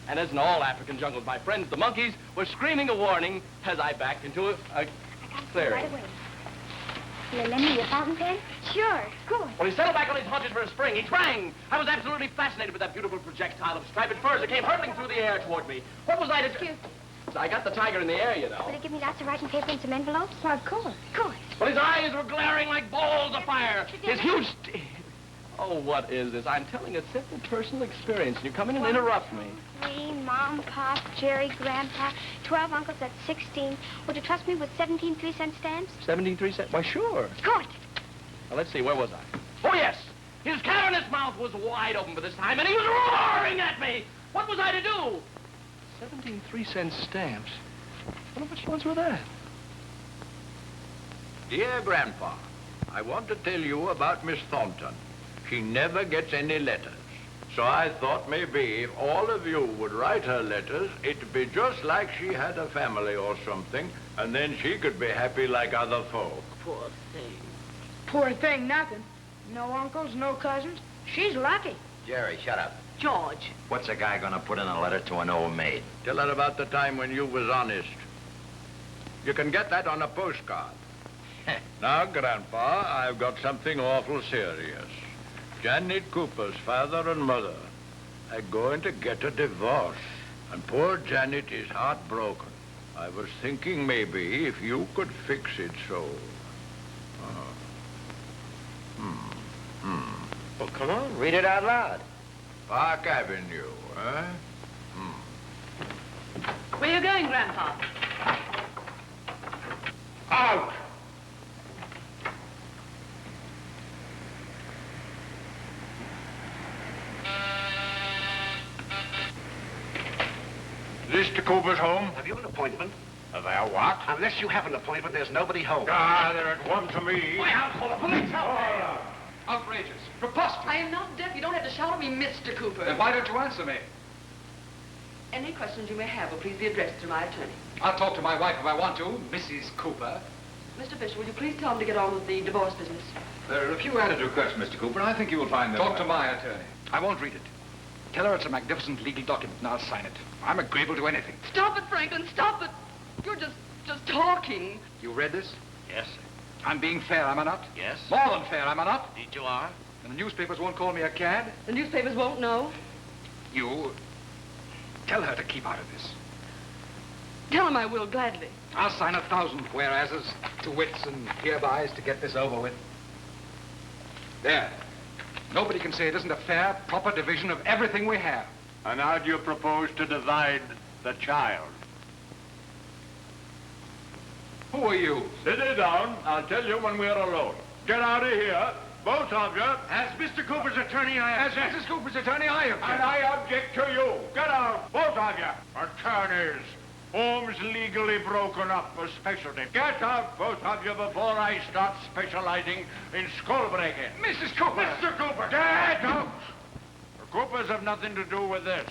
And as in all African jungles, my friends, the monkeys, were screaming a warning as I backed into a clearing. Right away. Will you lend me your fountain pen? Sure, good. Well, he settled back on his haunches for a spring. He sprang. I was absolutely fascinated with that beautiful projectile of striped furs that came hurtling through the air toward me. What was I to... Excuse me. I got the tiger in the air, you know. Will you give me lots of writing paper and some envelopes? Why, of course. Good. Well, his eyes were glaring like balls of fire. His huge... Oh, what is this? I'm telling a simple personal experience, and you come in and interrupt me. 3, Mom, Pop, Jerry, Grandpa, 12 uncles, that's 16. Would you trust me with 17 3-cent stamps? 17 3-cent? Why, sure. Good. Now, let's see, where was I? Oh, yes! His cavernous mouth was wide open by this time, and he was roaring at me! What was I to do? 17 3-cent stamps? I wonder which ones were that? Dear Grandpa, I want to tell you about Miss Thornton. She never gets any letters. So I thought maybe if all of you would write her letters, it'd be just like she had a family or something, and then she could be happy like other folk. Poor thing. Poor thing, nothing. No uncles, no cousins. She's lucky. Jerry, shut up. George. What's a guy gonna put in a letter to an old maid? Tell her about the time when you was honest. You can get that on a postcard. Now, Grandpa, I've got something awful serious. Janet Cooper's father and mother are going to get a divorce. And poor Janet is heartbroken. I was thinking maybe if you could fix it so. Well, come on, read it out loud. Park Avenue, eh? Where are you going, Grandpa? Out! Is Mr. Cooper's home? Have you an appointment? Have I what? Unless you have an appointment, there's nobody home. Ah, there it one to me. Why, I'll call the police. Outrageous. Preposterous. I am not deaf. You don't have to shout at me, Mr. Cooper. Then why don't you answer me? Any questions you may have will please be addressed to my attorney. I'll talk to my wife if I want to, Mrs. Cooper. Mr. Fisher, will you please tell him to get on with the divorce business? There are a few added requests, Mr. Cooper. I think you will find them... Talk to my attorney. I won't read it. Tell her it's a magnificent legal document, and I'll sign it. I'm agreeable to anything. Stop it, Franklin, stop it. You're just talking. You read this? Yes, sir. I'm being fair, am I not? Yes. More than fair, am I not? Indeed you are. And the newspapers won't call me a cad? The newspapers won't know. You... tell her to keep out of this. Tell him I will, gladly. I'll sign 1,000 whereases, to wits, and herebys to get this over with. There. Nobody can say it isn't a fair, proper division of everything we have. And how do you propose to divide the child? Who are you? Sit it down. I'll tell you when we're alone. Get out of here, both of you. As Mr. Cooper's attorney, I object. As Mrs. Cooper's attorney, I object. And I object to you. Get out, both of you. Attorneys. Homes legally broken up for specialty. Get out, both of you, before I start specializing in skull breaking. Mrs. Cooper! Mr. Cooper, get out! The Coopers have nothing to do with this.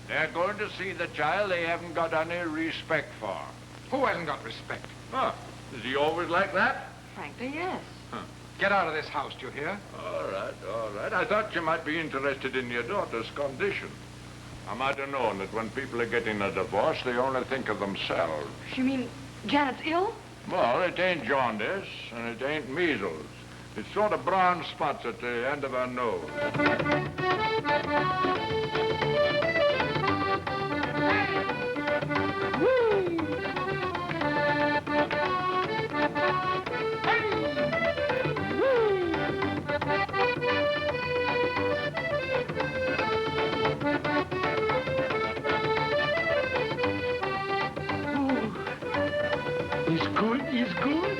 They're going to see the child they haven't got any respect for. Who hasn't got respect? Huh. Is he always like that? Frankly, yes. Get out of this house, do you hear? All right, all right. I thought you might be interested in your daughter's condition. I might have known that when people are getting a divorce, they only think of themselves. You mean Janet's ill? Well, it ain't jaundice, and it ain't measles. It's sort of brown spots at the end of her nose. He's good, he's good.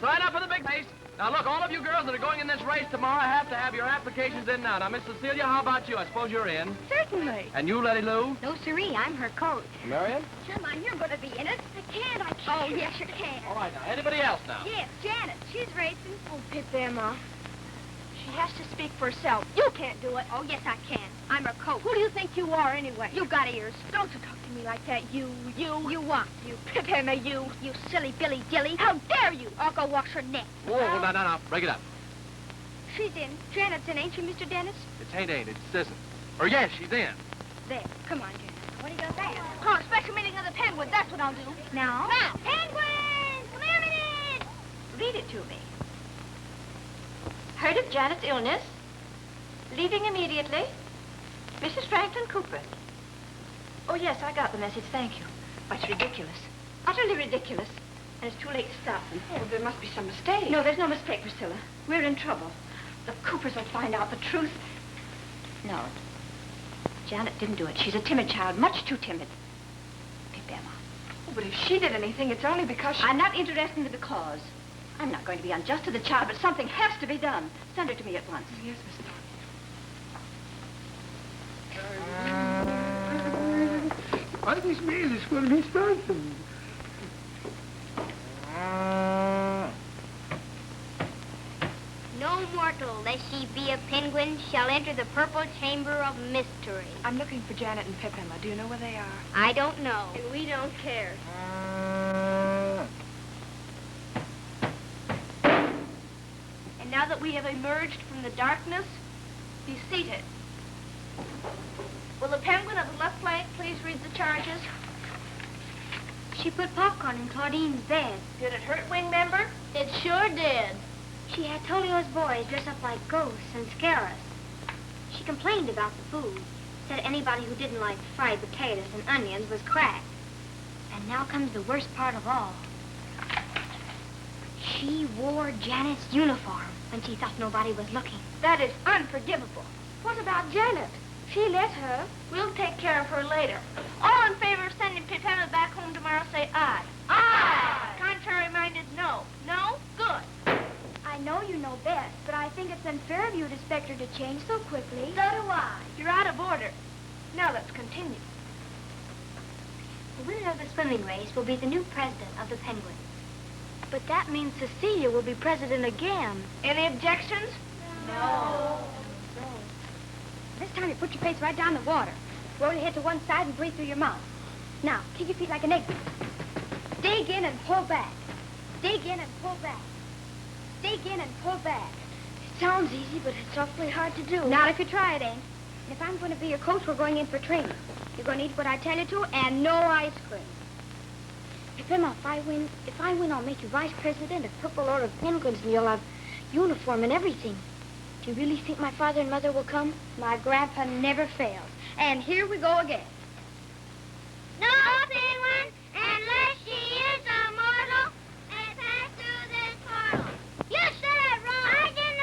Sign up for the big race. Now, look, all of you girls that are going in this race tomorrow have to have your applications in now. Now, Miss Cecilia, how about you? I suppose you're in. Certainly. And you, Letty Lou? No, siree, I'm her coach. Marion? Come on, you're going to be in it. I can't. Oh, yes, you can. All right, now, anybody else now? Yes, Janet. She's racing. Oh, pick them off. She has to speak for herself. You can't do it. Oh, yes, I can. I'm her coach. Who do you think you are, anyway? You got ears. Don't you talk to me like that, you. You what? You Pip Emma, you. You silly Billy Dilly. How dare you? I'll go wash her neck. Whoa, no. Break it up. She's in. Janet's in, ain't she, Mr. Dennis? It's ain't, it isn't. Or yes, she's in. There. Come on, Janet. What are you gonna say? Oh, special meeting of the Penguins, that's what I'll do. Now? Now. Penguins! Come here a minute! Read it to me. Heard of Janet's illness? Leaving immediately? Mrs. Franklin Cooper. Oh, yes, I got the message, thank you. But it's ridiculous. Utterly ridiculous. And it's too late to stop them. Oh, there must be some mistake. No, there's no mistake, Priscilla. We're in trouble. The Coopers will find out the truth. No. Janet didn't do it. She's a timid child, much too timid. Pip Emma. Oh, but if she did anything, it's only because I'm not interested in the because. I'm not going to be unjust to the child, but something has to be done. Send her to me at once. Yes, Miss What is this for Miss Johnson? No mortal, lest she be a penguin, shall enter the purple chamber of mystery. I'm looking for Janet and Pip Emma. Do you know where they are? I don't know. And we don't care. And now that we have emerged from the darkness, be seated. Will the penguin of the left flank please read the charges? She put popcorn in Claudine's bed. Did it hurt, wing member? It sure did. She had Tolio's boys dress up like ghosts and scare us. She complained about the food. Said anybody who didn't like fried potatoes and onions was cracked. And now comes the worst part of all. She wore Janet's uniform when she thought nobody was looking. That is unforgivable. What about Janet? She let her. We'll take care of her later. All in favor of sending Pip Emma back home tomorrow, say aye. Aye! Contrary-minded, no. No? Good. I know you know best, but I think it's unfair of you to expect her to change so quickly. So do I. You're out of order. Now let's continue. The winner of the swimming race will be the new president of the Penguins. But that means Cecilia will be president again. Any objections? No. This time you put your face right down the water. Roll your head to one side and breathe through your mouth. Now, kick your feet like an egg. Dig in and pull back. Dig in and pull back. Dig in and pull back. It sounds easy, but it's awfully hard to do. Not if you try it, ain't. And if I'm going to be your coach, we're going in for training. You're going to eat what I tell you to, and no ice cream. If Emma, if I win, I'll make you vice president of Purple Order of Penguins, and you'll have uniform and everything. Do you really think my father and mother will come? My grandpa never fails. And here we go again. No penguin, unless she is a mortal, and pass through this portal. You said it wrong. I didn't.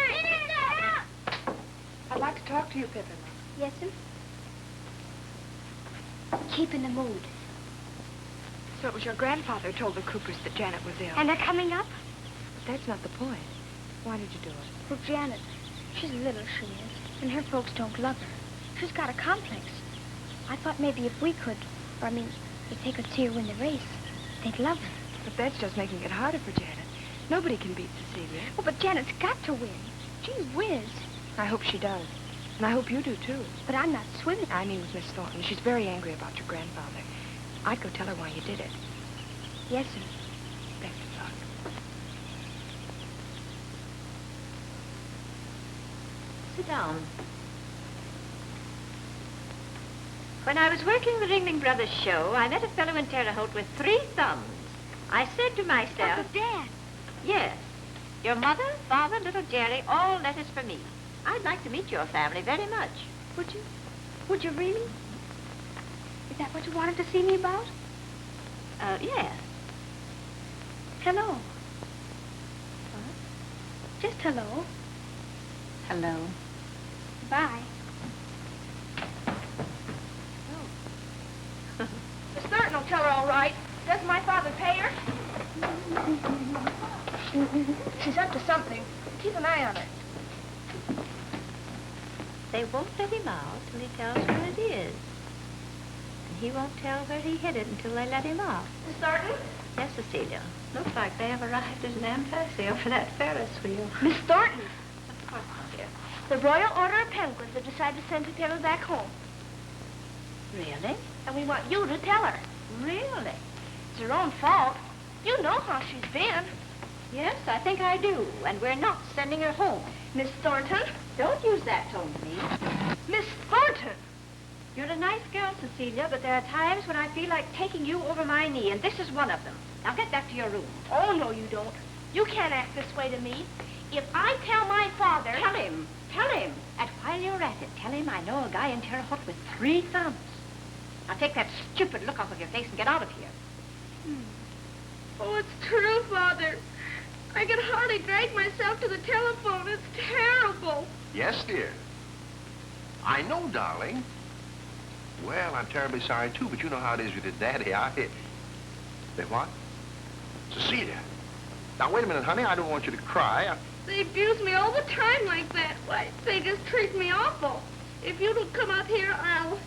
I'd like to talk to you, Pip Emma. Yes, sir? Keep in the mood. So it was your grandfather who told the Coopers that Janet was ill. And they're coming up? But that's not the point. Why did you do it? Well, Janet, she's little, she is, and her folks don't love her. She's got a complex. I thought maybe if we could, or I mean, if they could see her win the race, they'd love her. But that's just making it harder for Janet. Nobody can beat Cecilia. Oh, but Janet's got to win. Gee whiz. I hope she does. And I hope you do, too. But I'm not swimming. I mean with Miss Thornton. She's very angry about your grandfather. I'd go tell her why you did it. Yes, sir. Best of luck. Sit down. When I was working the Ringling Brothers show, I met a fellow in Terre Haute with 3 thumbs. I said to myself... Uncle Dan. Yes. Your mother, father, little Jerry, all letters for me. I'd like to meet your family very much. Would you? Would you really? Is that what you wanted to see me about? Yes. Hello. What? Just hello. Hello. Bye. Miss Thornton will tell her all right. Doesn't my father pay her? She's up to something. Keep an eye on her. They won't let him out till he tells where it is. And he won't tell where he hid it until they let him out. Miss Thornton? Yes, Cecilia. Looks like they have arrived at an impasse over that Ferris wheel. Miss Thornton? Of course, my dear. The Royal Order of Penguins have decided to send Pipilla back home. Really? And we want you to tell her. Really? It's her own fault. You know how she's been. Yes, I think I do. And we're not sending her home. Miss Thornton? Don't use that tone to me. Miss Thornton! You're a nice girl, Cecilia, but there are times when I feel like taking you over my knee, and this is one of them. Now get back to your room. Oh, no, you don't. You can't act this way to me. If I tell my father... Tell him. Tell him. And while you're at it, tell him I know a guy in Terre Haute with 3 thumbs. Now take that stupid look off of your face and get out of here. Oh, it's true, Father. I can hardly drag myself to the telephone. It's terrible. Yes, dear. I know, darling. Well, I'm terribly sorry, too, but you know how it is with your daddy. Say what? Cecilia. Now, wait a minute, honey. I don't want you to cry. They abuse me all the time like that. Why, they just treat me awful. If you don't come up here, I'll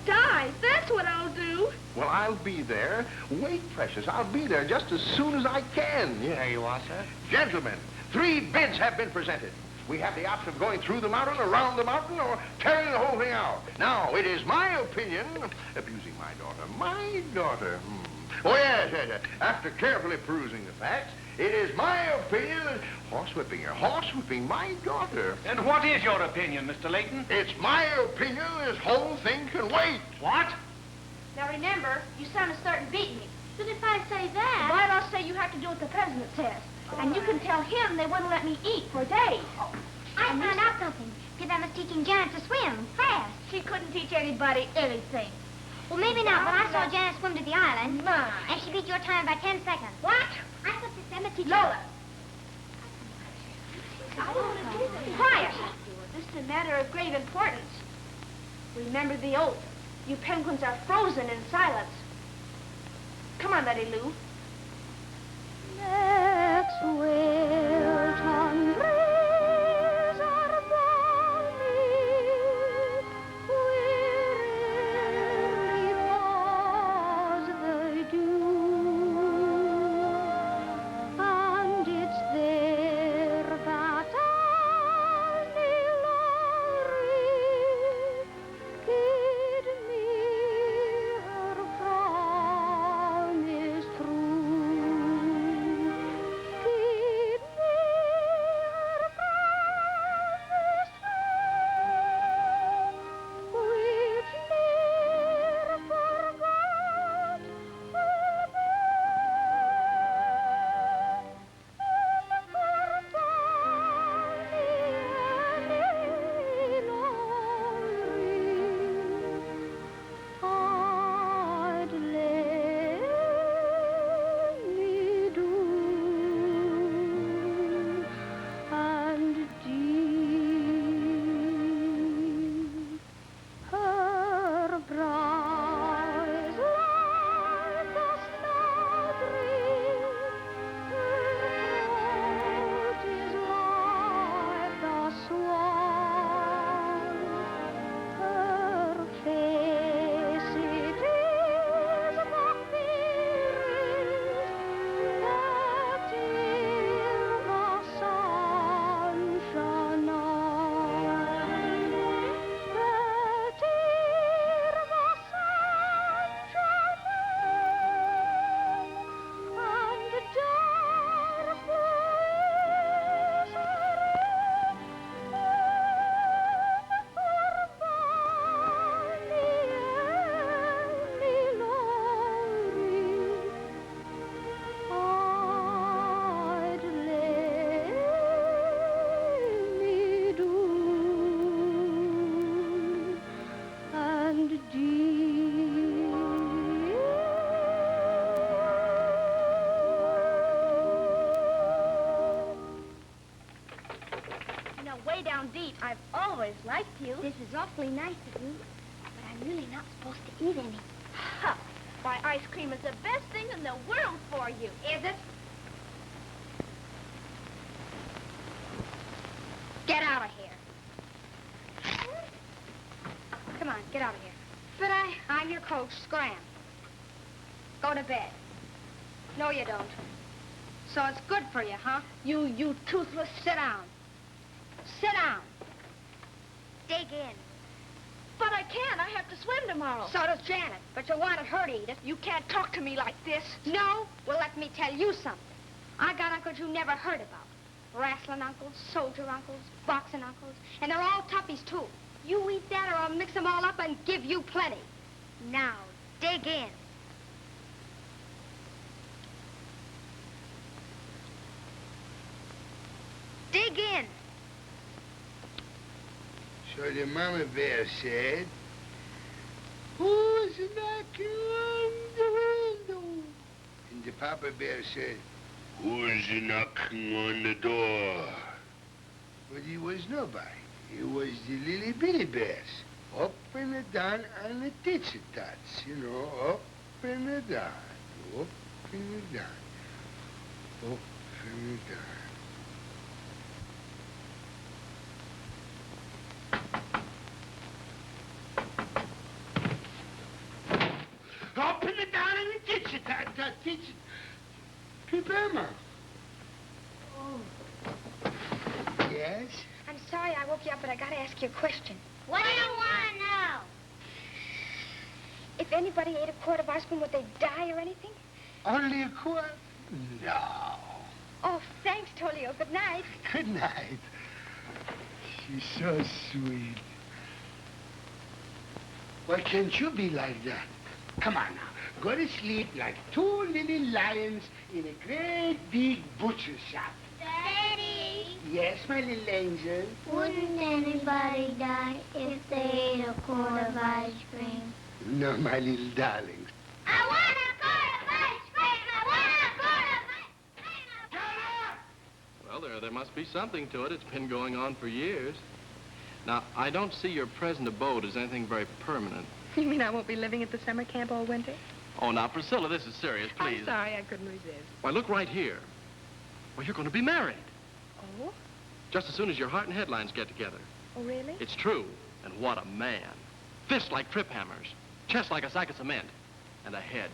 die. That's what I'll do. Well, I'll be there. Wait, precious. I'll be there just as soon as I can. Yeah. There you are, sir. Gentlemen, 3 bids have been presented. We have the option of going through the mountain, around the mountain, or tearing the whole thing out. Now, it is my opinion, abusing my daughter. Oh, yes. After carefully perusing the facts, it is my opinion that horsewhipping my daughter. And what is your opinion, Mr. Layton? It's my opinion this whole thing can wait. What? Now, remember, your son is starting beating me. But if I say that... Why don't I say you have to do what the president says? And you can tell him they wouldn't let me eat for days. I found out something. Pippa was teaching Janet to swim fast. She couldn't teach anybody anything. Well, maybe not, but I saw Janet swim to the island. My. And she beat your time by 10 seconds. What? I thought this Emma teacher... Lola. Quiet. This is a matter of grave importance. Remember the oath. You penguins are frozen in silence. Come on, Letty Lou. Maxwell breeze are balmy, wearily falls the dew, and it's there that Annie Laurie gave me her promise true. Give me her promise true, which ne'er forgot will be. I'd let me do and deep her brows like a snowdrift, her throat is like a swan, her face it is the fairest that e'er the sun shone on, that e'er the sun shone on, and dark blue is her I'd let me do and You know, way down deep, I've always liked you. This is awfully nice of you, but I'm really not supposed to eat any. Ha! Why, ice cream is the best thing in the world for you. Is it? Get out of here. Come on, get out of here. But I'm your coach. Scram. Go to bed. No, you don't. So it's good for you, huh? You toothless, sit down. Sit down. dig in. But I can't. I have to swim tomorrow. So does Janet, but you wanted her to eat it. You can't talk to me like this. No? Well, let me tell you something. I got uncles you never heard about. Wrestling uncles, soldier uncles, boxing uncles, and they're all toughies, too. You eat that or I'll mix them all up and give you plenty. Now, dig in. Dig in. So the mama bear said, "Who's knocking on the window?" And the papa bear said, "Who's knocking on the door?" But it was nobody. It was the little bitty bears. Up and down on the titsy tots, you know, up and down, up and down, up and down. Up and down in the titsy tot, titsy. Peep Emma. Oh. Yes? I'm sorry I woke you up, but I gotta ask you a question. What do you want to know? If anybody ate a quart of ice cream, would they die or anything? Only a quart? No. Oh, thanks, Tolio. Good night. Good night. She's so sweet. Why can't you be like that? Come on now. Go to sleep like two little lions in a great big butcher shop. Daddy, Yes, my little angel. wouldn't anybody die if they ate a quart of ice cream? No, my little darlings. I want a quart of ice cream! I want a quart of ice cream! Well, there must be something to it. It's been going on for years. Now, I don't see your present abode as anything very permanent. You mean I won't be living at the summer camp all winter? Oh, now, Priscilla, this is serious, please. I'm sorry, I couldn't resist. Why, look right here. Well, you're going to be married. Oh? Just as soon as your heart and headlines get together. Oh, really? It's true. And what a man. Fists like trip hammers. Chest like a sack of cement. And a head